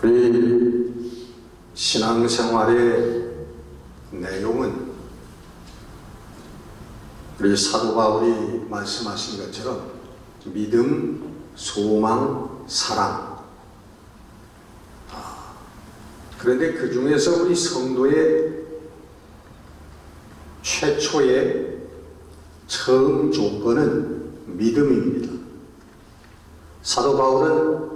우리 신앙생활의 내용은 우리 사도 바울이 말씀하신 것처럼 믿음, 소망, 사랑. 그런데 그 중에서 우리 성도의 최초의 처음 조건은 믿음입니다. 사도 바울은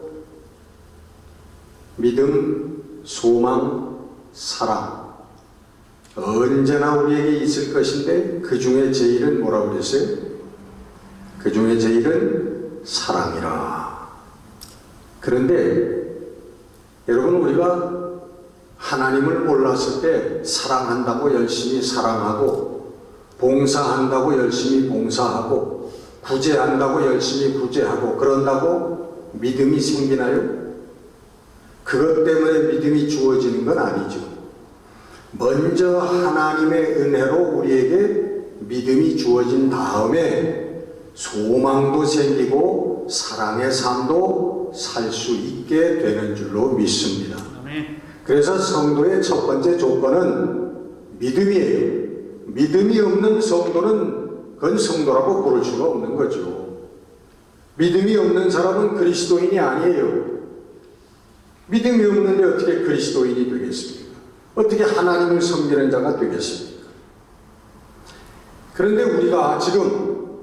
믿음, 소망, 사랑 언제나 우리에게 있을 것인데 그 중에 제일은 뭐라고 그랬어요? 그 중에 제일은 사랑이라. 그런데 여러분, 우리가 하나님을 몰랐을 때 사랑한다고 열심히 사랑하고, 봉사한다고 열심히 봉사하고, 구제한다고 열심히 구제하고, 그런다고 믿음이 생기나요? 그것 때문에 믿음이 주어지는 건 아니죠. 먼저 하나님의 은혜로 우리에게 믿음이 주어진 다음에 소망도 생기고 사랑의 삶도 살 수 있게 되는 줄로 믿습니다. 그래서 성도의 첫 번째 조건은 믿음이에요. 믿음이 없는 성도는 그건 성도라고 부를 수가 없는 거죠. 믿음이 없는 사람은 그리스도인이 아니에요. 믿음이 없는데 어떻게 그리스도인이 되겠습니까? 어떻게 하나님을 섬기는 자가 되겠습니까? 그런데 우리가 지금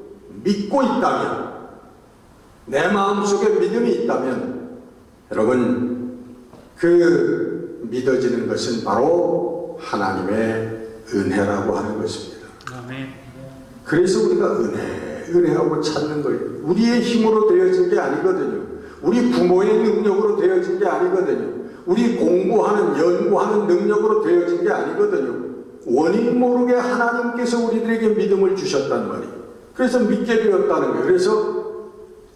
믿고 있다면, 내 마음속에 믿음이 있다면, 여러분, 그 믿어지는 것은 바로 하나님의 은혜라고 하는 것입니다. 그래서 우리가 은혜하고 찾는 거예요. 우리의 힘으로 되어진 게 아니거든요. 우리 부모의 능력으로 되어진 게 아니거든요. 우리 공부하는, 연구하는 능력으로 되어진 게 아니거든요. 원인 모르게 하나님께서 우리들에게 믿음을 주셨단 말이에요. 그래서 믿게 되었다는 거예요. 그래서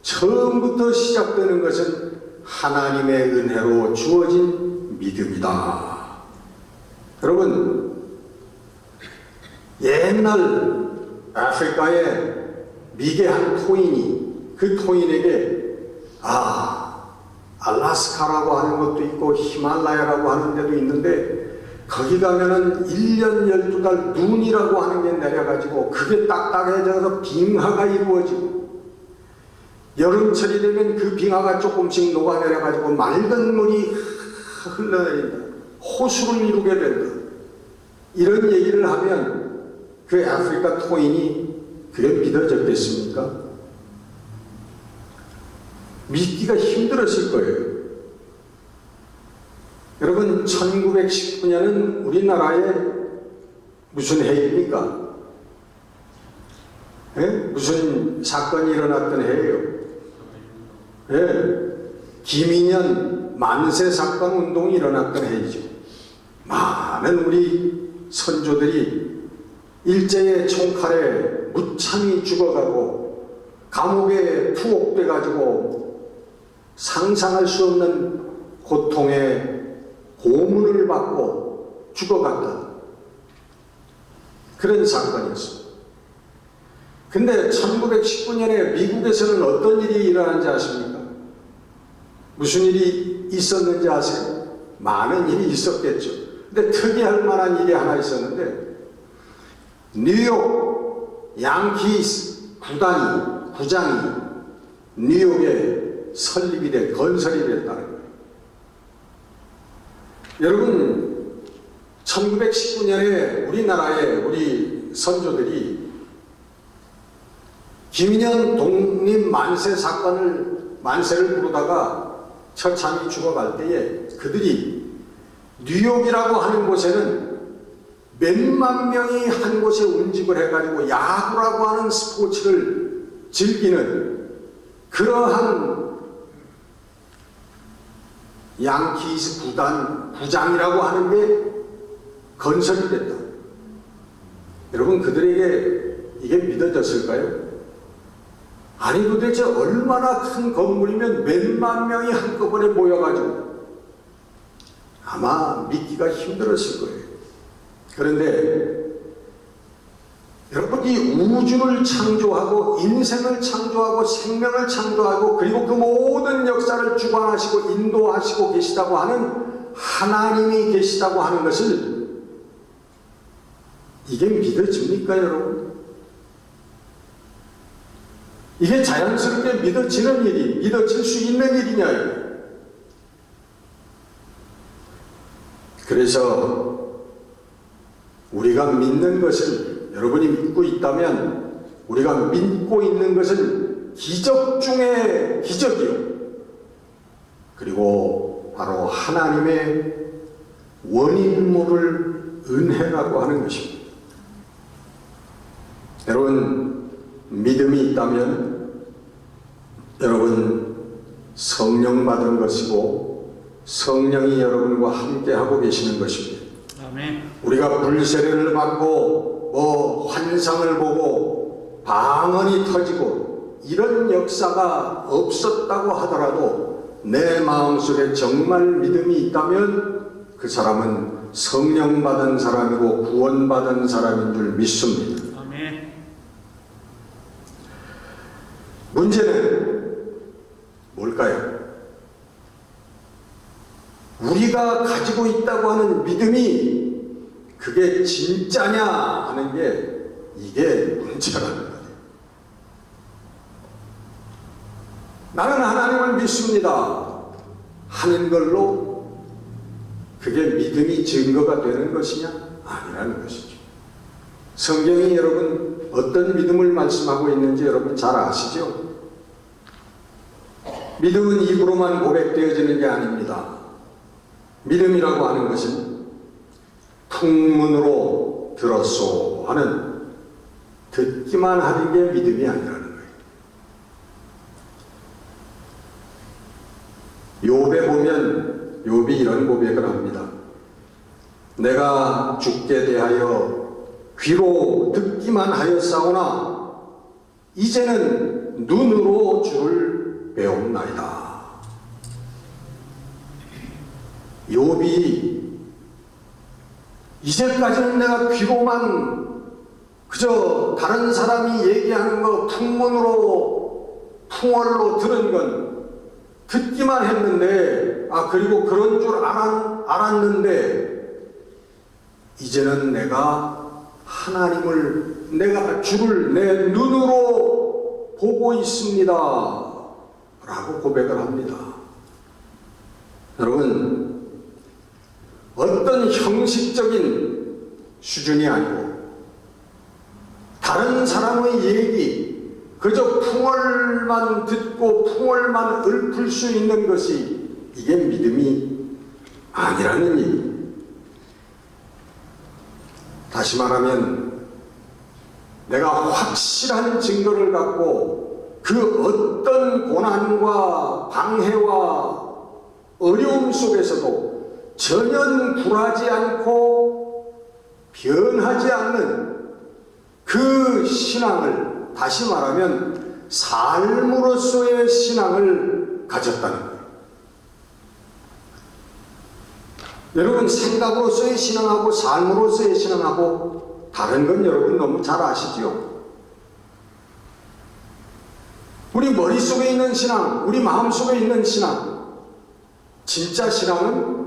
처음부터 시작되는 것은 하나님의 은혜로 주어진 믿음이다. 여러분, 옛날 아프리카의 미개한 토인이 그 토인에게 알라스카라고 하는 것도 있고 히말라야라고 하는 데도 있는데 거기 가면은 1년 12달 눈이라고 하는 게 내려가지고 그게 딱딱해져서 빙하가 이루어지고, 여름철이 되면 그 빙하가 조금씩 녹아내려가지고 맑은 물이 흘러내린다. 호수를 이루게 된다. 이런 얘기를 하면 그 아프리카 토인이 그게 믿어졌겠습니까? 믿기가 힘들었을 거예요. 여러분, 1919년은 우리나라에 무슨 해입니까? 무슨 사건이 일어났던 해예요? 김인현 만세 사건 운동이 일어났던 해이죠. 많은 우리 선조들이 일제의 총칼에 무참히 죽어가고 감옥에 투옥돼가지고 상상할 수 없는 고통의 고문을 받고 죽어갔던 그런 사건이었습니다. 근데 1919년에 미국에서는 어떤 일이 일어난지 아십니까? 무슨 일이 있었는지 아세요? 많은 일이 있었겠죠. 근데 특이할 만한 일이 하나 있었는데, 뉴욕 양키스 구장이 뉴욕에 건설이 됐다는 거예요. 여러분, 1919년에 우리나라의 우리 선조들이 김인현 독립 만세를 부르다가 처참히 죽어갈 때에 그들이 뉴욕이라고 하는 곳에는 몇만 명이 한 곳에 운집을 해가지고 야구라고 하는 스포츠를 즐기는 그러한 양키스 구장이라고 하는 게 건설이 됐다. 여러분, 그들에게 이게 믿어졌을까요? 아니, 도대체 얼마나 큰 건물이면 몇만 명이 한꺼번에 모여가지고 아마 믿기가 힘들었을 거예요. 그런데 여러분, 이 우주를 창조하고 인생을 창조하고 생명을 창조하고 그리고 그 모든 역사를 주관하시고 인도하시고 계시다고 하는 하나님이 계시다고 하는 것을 이게 믿어집니까, 여러분? 이게 자연스럽게 믿어지는 일이, 믿어질 수 있는 일이냐? 그래서 우리가 믿는 것을, 여러분이 믿고 있다면 우리가 믿고 있는 것은 기적 중에 기적이요, 그리고 바로 하나님의 원인 모를 은혜라고 하는 것입니다. 여러분, 믿음이 있다면 여러분 성령 받은 것이고 성령이 여러분과 함께 하고 계시는 것입니다. 아멘. 우리가 불세례를 받고 환상을 보고 방언이 터지고 이런 역사가 없었다고 하더라도 내 마음속에 정말 믿음이 있다면 그 사람은 성령 받은 사람이고 구원받은 사람인 줄 믿습니다. 아멘. 문제는 뭘까요? 우리가 가지고 있다고 하는 믿음이 그게 진짜냐 하는 게 이게 문제라는 거예요. 나는 하나님을 믿습니다 하는 걸로 그게 믿음이 증거가 되는 것이냐? 아니라는 것이죠. 성경이 여러분 어떤 믿음을 말씀하고 있는지 여러분 잘 아시죠? 믿음은 입으로만 고백되어지는 게 아닙니다. 믿음이라고 하는 것은 풍문으로 들었소 하는 듣기만 하는 게 믿음이 아니라는 거예요. 욥에 보면 욥이 이런 고백을 합니다. 내가 주께 대하여 귀로 듣기만 하였사오나 이제는 눈으로 주를 배움나이다. 욥이 이제까지는 내가 귀로만 그저 다른 사람이 얘기하는 거 풍월로 들은 건 듣기만 했는데 그리고 그런 줄 알았는데 이제는 내가 하나님을 내가 주를 내 눈으로 보고 있습니다 라고 고백을 합니다. 여러분, 어떤 형식적인 수준이 아니고 다른 사람의 얘기, 그저 풍월만 듣고 풍월만 읊을 수 있는 것이 이게 믿음이 아니라는 얘기. 다시 말하면 내가 확실한 증거를 갖고 그 어떤 고난과 방해와 어려움 속에서도 전혀 굴하지 않고 변하지 않는 그 신앙을, 다시 말하면 삶으로서의 신앙을 가졌다는 거예요. 여러분, 생각으로서의 신앙하고 삶으로서의 신앙하고 다른 건 여러분 너무 잘 아시죠? 우리 머릿속에 있는 신앙, 우리 마음속에 있는 신앙, 진짜 신앙은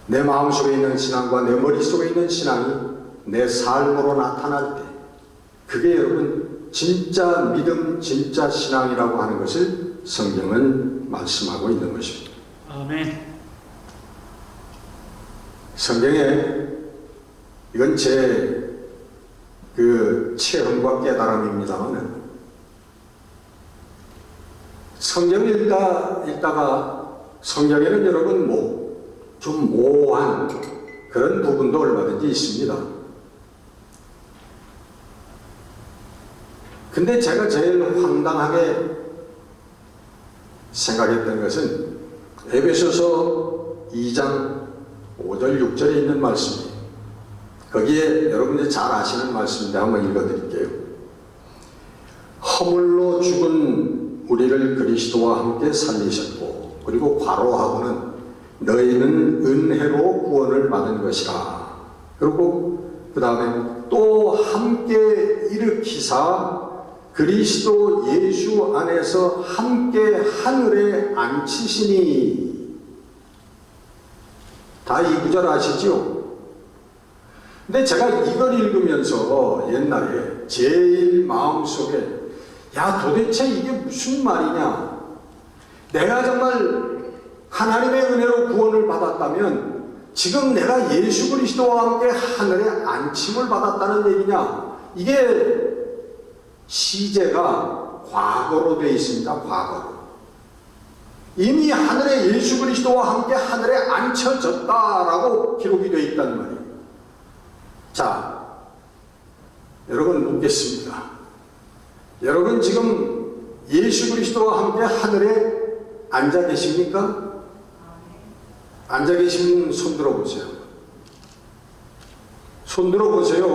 내 마음속에 있는 신앙과 내 머릿속에 있는 신앙이 내 삶으로 나타날 때 그게 여러분 진짜 믿음, 진짜 신앙이라고 하는 것을 성경은 말씀하고 있는 것입니다. 아멘. 성경에 이건 제 체험과 깨달음입니다만 성경을 읽다가 성경에는 여러분 좀 모호한 그런 부분도 얼마든지 있습니다. 근데 제가 제일 황당하게 생각했던 것은 에베소서 2장 5절 6절에 있는 말씀이에요. 거기에 여러분들이 잘 아시는 말씀인데 한번 읽어드릴게요. 허물로 죽은 우리를 그리스도와 함께 살리셨고, 그리고 괄호하고는 너희는 은혜로 구원을 받은 것이라. 그리고 그 그 다음에 또 함께 일으키사 그리스도 예수 안에서 함께 하늘에 앉히시니. 다 이 구절 아시죠? 근데 제가 이걸 읽으면서 옛날에 제일 마음속에 야, 도대체 이게 무슨 말이냐? 내가 정말 하나님의 은혜로 구원을 받았다면 지금 내가 예수 그리스도와 함께 하늘에 안침을 받았다는 얘기냐? 이게 시제가 과거로 되어 있습니다. 과거로. 이미 하늘에 예수 그리스도와 함께 하늘에 앉혀졌다라고 기록이 되어 있단 말이에요. 자, 여러분 묻겠습니다. 여러분 지금 예수 그리스도와 함께 하늘에 앉아 계십니까? 앉아 계신 손 들어보세요. 손 들어보세요.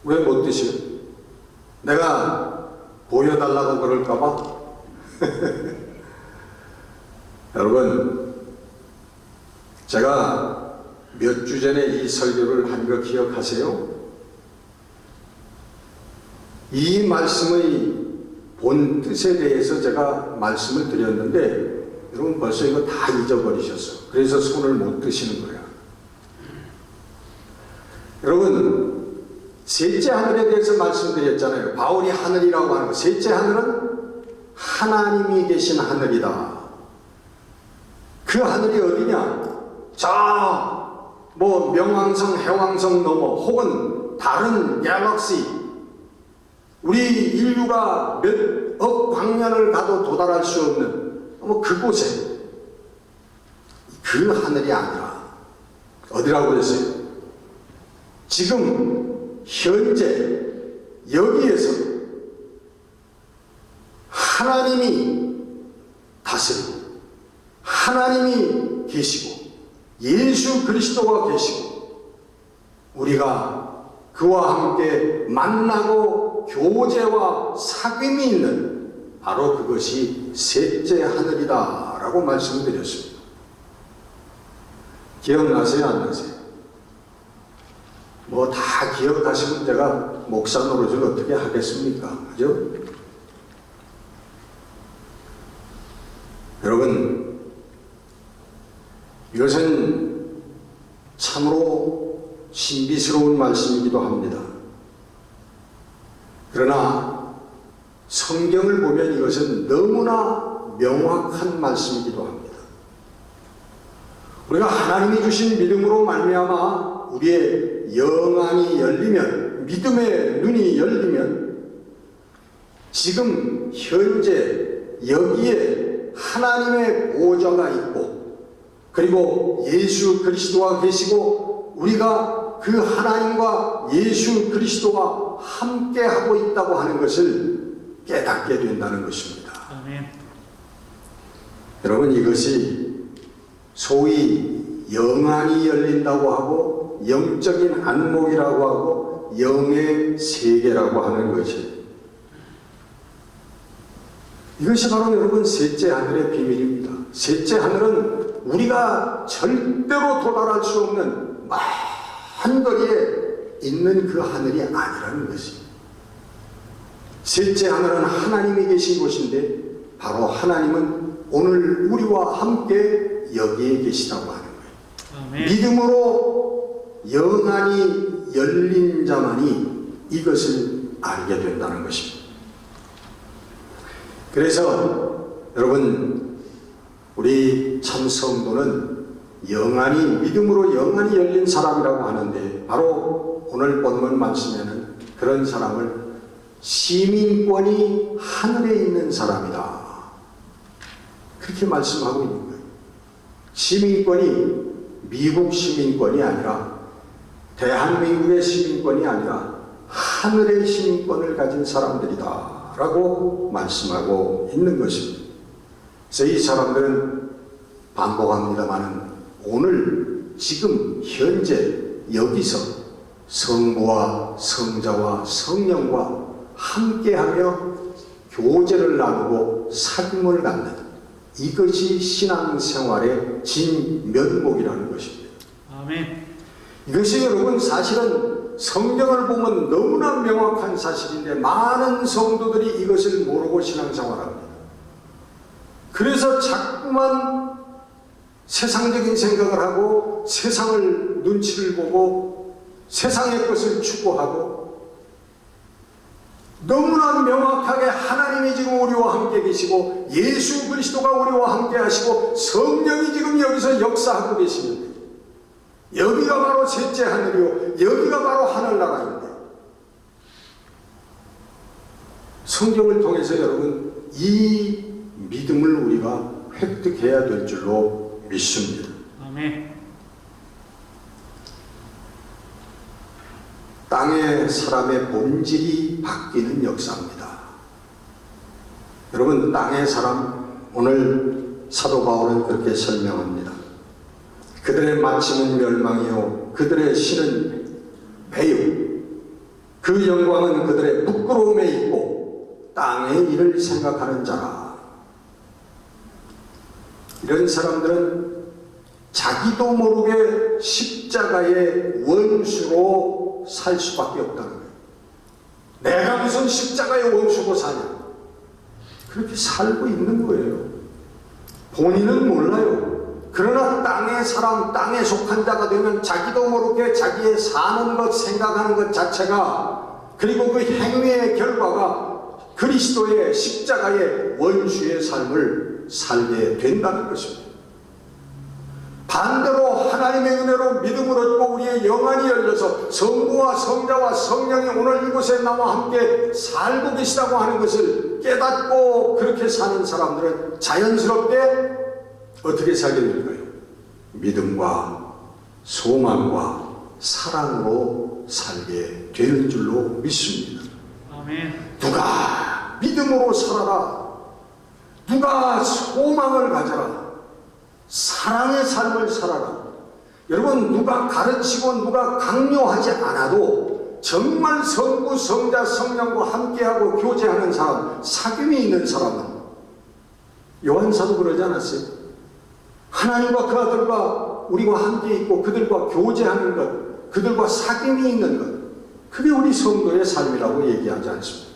왜 못 드세요? 내가 보여달라고 그럴까봐? 여러분, 제가 몇 주 전에 이 설교를 한 거 기억하세요? 이 말씀의 본 뜻에 대해서 제가 말씀을 드렸는데 여러분 벌써 이거 다 잊어버리셨어. 그래서 손을 못 드시는 거야. 여러분, 셋째 하늘에 대해서 말씀드렸잖아요. 바울이 하늘이라고 하는 거. 셋째 하늘은 하나님이 계신 하늘이다. 그 하늘이 어디냐? 뭐 명왕성, 해왕성 넘어 혹은 다른 갤럭시, 우리 인류가 몇 억 광년을 가도 도달할 수 없는 그곳에 그 하늘이 아니라 어디라고 그랬어요? 지금 현재 여기에서 하나님이 다스리고 하나님이 계시고 예수 그리스도가 계시고 우리가 그와 함께 만나고 교제와 사귐이 있는 바로 그것이 셋째 하늘이다 라고 말씀드렸습니다. 기억나세요? 안 나세요? 뭐 다 기억하시면 제가 목사 노릇을 어떻게 하겠습니까? 그죠? 여러분, 이것은 참으로 신비스러운 말씀이기도 합니다. 그러나 성경을 보면 이것은 너무나 명확한 말씀이기도 합니다. 우리가 하나님이 주신 믿음으로 말미암아 우리의 영안이 열리면, 믿음의 눈이 열리면 지금 현재 여기에 하나님의 보좌가 있고 그리고 예수 그리스도가 계시고 우리가 그 하나님과 예수 그리스도와 함께 하고 있다고 하는 것을 깨닫게 된다는 것입니다. 아멘. 여러분, 이것이 소위 영안이 열린다고 하고 영적인 안목이라고 하고 영의 세계라고 하는 것이, 이것이 바로 여러분 셋째 하늘의 비밀입니다. 셋째 하늘은 우리가 절대로 도달할 수 없는 먼 거리에 있는 그 하늘이 아니라는 것입니다. 셋째 하늘은 하나님이 계신 곳인데 바로 하나님은 오늘 우리와 함께 여기에 계시다고 하는 거예요. 아멘. 믿음으로 영안이 열린 자만이 이것을 알게 된다는 것입니다. 그래서 여러분, 우리 참 성도는 영안이, 믿음으로 영안이 열린 사람이라고 하는데 바로 오늘 본문 말씀에는 그런 사람을 시민권이 하늘에 있는 사람이다, 그렇게 말씀하고 있는 거예요. 시민권이 미국 시민권이 아니라 대한민국의 시민권이 아니라 하늘의 시민권을 가진 사람들이다 라고 말씀하고 있는 것입니다. 그래서 이 사람들은 반복합니다만 오늘 지금 현재 여기서 성부와 성자와 성령과 함께하며 교제를 나누고 사귐을 갖는 이것이 신앙생활의 진면목이라는 것입니다. 아멘. 이것이 여러분 사실은 성경을 보면 너무나 명확한 사실인데 많은 성도들이 이것을 모르고 신앙생활합니다. 그래서 자꾸만 세상적인 생각을 하고 세상을 눈치를 보고 세상의 것을 추구하고 너무나 명확하게 하나님이 지금 우리와 함께 계시고 예수 그리스도가 우리와 함께 하시고 성령이 지금 여기서 역사하고 계시는데 여기가 바로 셋째 하늘이요 여기가 바로 하늘나라인데 성경을 통해서 여러분 이 믿음을 우리가 획득해야 될 줄로 믿습니다. 아멘. 땅의 사람의 본질이 바뀌는 역사입니다. 여러분 땅의 사람 오늘 사도 바울은 그렇게 설명합니다. 그들의 마침은 멸망이요 그들의 신은 배유 그 영광은 그들의 부끄러움에 있고 땅의 일을 생각하는 자라. 이런 사람들은 자기도 모르게 십자가의 원수로 살 수밖에 없다는 거예요. 내가 무슨 십자가의 원수로 사냐? 그렇게 살고 있는 거예요. 본인은 몰라요. 그러나 땅의 사람, 땅에 속한 자가 되면 자기도 모르게 자기의 사는 것, 생각하는 것 자체가 그리고 그 행위의 결과가 그리스도의 십자가의 원수의 삶을 살게 된다는 것입니다. 반대로 하나님의 은혜로 믿음을 얻고 우리의 영안이 열려서 성부와 성자와 성령이 오늘 이곳에 나와 함께 살고 계시다고 하는 것을 깨닫고 그렇게 사는 사람들은 자연스럽게 어떻게 살게 될까요? 믿음과 소망과 사랑으로 살게 되는 줄로 믿습니다. 아멘. 누가 믿음으로 살아라. 누가 소망을 가져라. 사랑의 삶을 살아라. 여러분 누가 가르치고 누가 강요하지 않아도 정말 성부 성자 성령과 함께하고 교제하는 사람, 사귐이 있는 사람은 요한사도 그러지 않았어요? 하나님과 그 아들과 우리와 함께 있고 그들과 교제하는 것, 그들과 사귐이 있는 것, 그게 우리 성도의 삶이라고 얘기하지 않습니다.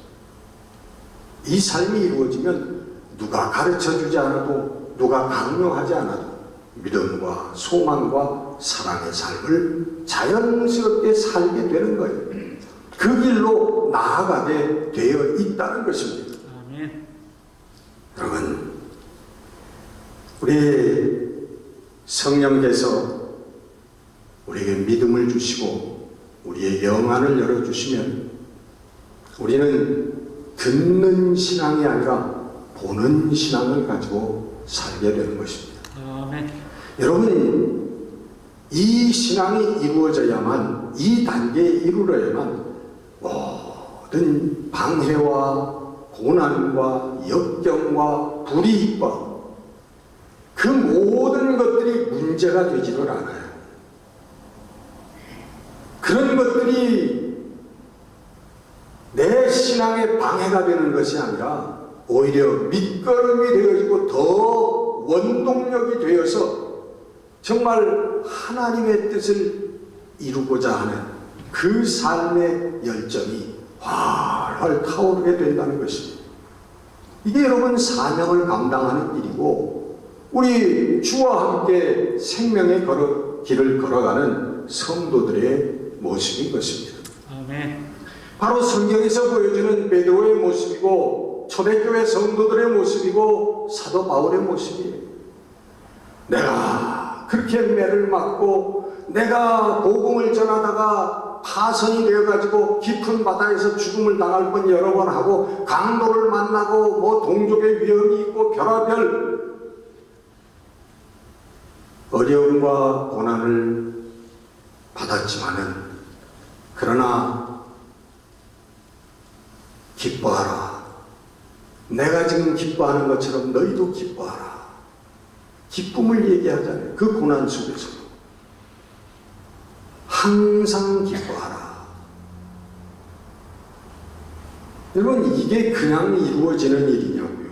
이 삶이 이루어지면 누가 가르쳐주지 않아도 누가 강요하지 않아도 믿음과 소망과 사랑의 삶을 자연스럽게 살게 되는 거예요. 그 길로 나아가게 되어 있다는 것입니다. 아멘. 여러분 우리 성령께서 우리에게 믿음을 주시고 우리의 영안을 열어주시면 우리는 듣는 신앙이 아니라 보는 신앙을 가지고 살게 되는 것입니다. 아멘. 여러분 이 신앙이 이루어져야만 이 단계에 이르러야만 모든 방해와 고난과 역경과 불이익과 그 모든 것들이 문제가 되지를 않아요. 그런 것들이 내 신앙에 방해가 되는 것이 아니라 오히려 밑거름이 되어지고 더 원동력이 되어서 정말 하나님의 뜻을 이루고자 하는 그 삶의 열정이 활활 타오르게 된다는 것입니다. 이게 여러분 사명을 감당하는 일이고 우리 주와 함께 생명의 길을 걸어가는 성도들의 모습인 것입니다. 아멘. 바로 성경에서 보여주는 베드로의 모습이고 초대교회 성도들의 모습이고 사도 바울의 모습이에요. 내가 그렇게 매를 맞고 내가 복음을 전하다가 파선이 되어가지고 깊은 바다에서 죽음을 당할 뻔 여러 번 하고 강도를 만나고 뭐 동족의 위험이 있고 별하별 어려움과 고난을 받았지만은 그러나 기뻐하라. 내가 지금 기뻐하는 것처럼 너희도 기뻐하라. 기쁨을 얘기하잖아요. 그 고난 속에서 항상 기뻐하라. 여러분 이게 그냥 이루어지는 일이냐고요.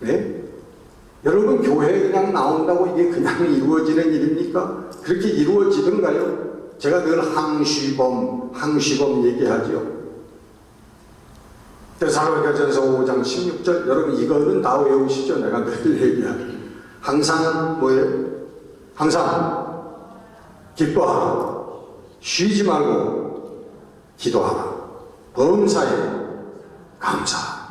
네? 여러분 교회에 그냥 나온다고 이게 그냥 이루어지는 일입니까? 그렇게 이루어지던가요? 제가 늘 항시범 얘기하죠. 데살로니가전서 5장 16절, 여러분 이거는 다 외우시죠? 내가 늘 얘기하는. 항상 뭐예요? 항상 기뻐하라. 쉬지 말고 기도하라. 범사에 감사하라.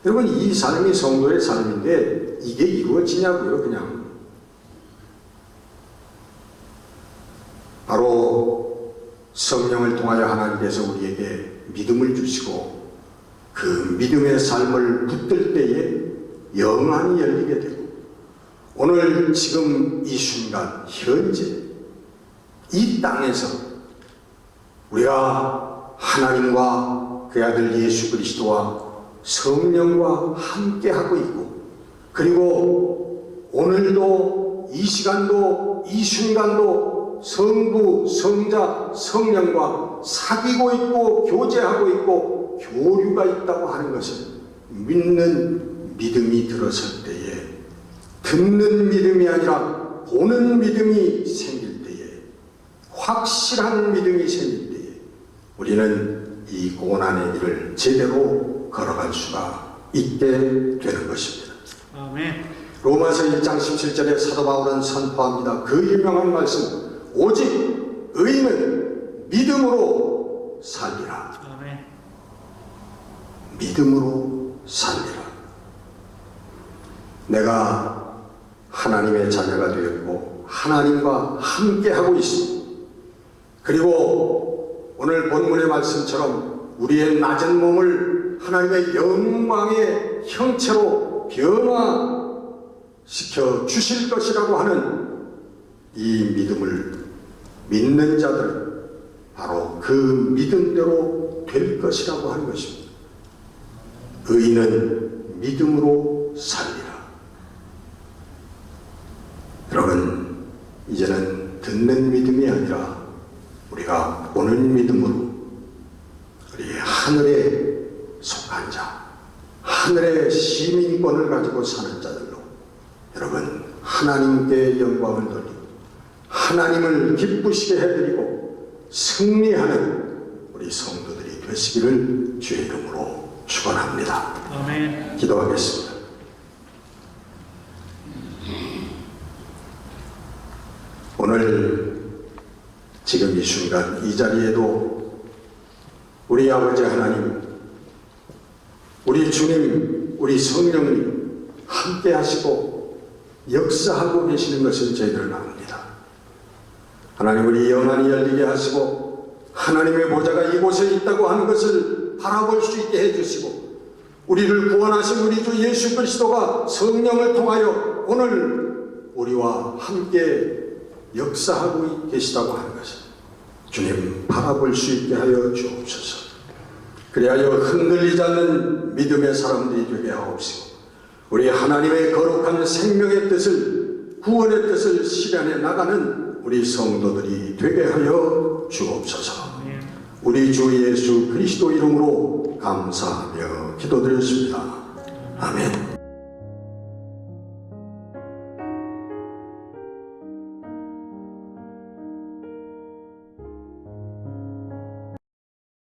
여러분 이 삶이 성도의 삶인데 이게 이루어지냐고요? 그냥 바로 성령을 통하여 하나님께서 우리에게 믿음을 주시고 그 믿음의 삶을 붙들 때에 영안이 열리게 되고 오늘 지금 이 순간 현재 이 땅에서 우리가 하나님과 그 아들 예수 그리스도와 성령과 함께 하고 있고 그리고 오늘도 이 시간도 이 순간도 성부, 성자, 성령과 사귀고 있고 교제하고 있고 교류가 있다고 하는 것은 믿는 믿음이 들어설 때에 듣는 믿음이 아니라 보는 믿음이 생길 때에 확실한 믿음이 생길 때에 우리는 이 고난의 길을 제대로 걸어갈 수가 있게 되는 것입니다. 아멘. 로마서 1장 17절에 사도 바울은 선포합니다. 그 유명한 말씀 오직 의인은 믿음으로 살리라. 아멘. 믿음으로 살리라. 내가 하나님의 자녀가 되었고 하나님과 함께하고 있습니다. 그리고 오늘 본문의 말씀처럼 우리의 낮은 몸을 하나님의 영광의 형체로 변화시켜 주실 것이라고 하는 이 믿음을 믿는 자들은 바로 그 믿음대로 될 것이라고 하는 것입니다. 의인은 믿음으로 살리라. 여러분, 이제는 듣는 믿음이 아니라 우리가 보는 믿음으로 우리 하늘에 속한 자, 하늘의 시민권을 가지고 사는 자들로 여러분 하나님께 영광을 돌리고 하나님을 기쁘시게 해드리고 승리하는 우리 성도들이 되시기를 주의 이름으로 축원합니다. 아멘. 기도하겠습니다. 오늘 지금 이 순간 이 자리에도 우리 아버지 하나님, 우리 주님, 우리 성령님 함께 하시고 역사하고 계시는 것을 저희들은 압니다. 하나님 우리 영안이 열리게 하시고 하나님의 보좌가 이곳에 있다고 하는 것을 바라볼 수 있게 해주시고 우리를 구원하신 우리 주 예수 그리스도가 성령을 통하여 오늘 우리와 함께 역사하고 계시다고 하는 것을 주님 바라볼 수 있게 하여 주옵소서. 그리하여 흔들리지 않는 믿음의 사람들이 되게 하옵시고 우리 하나님의 거룩한 생명의 뜻을 구원의 뜻을 실현해 나가는 우리 성도들이 되게 하여 주옵소서. 우리 주 예수 그리스도 이름으로 감사하며 기도드렸습니다. 아멘.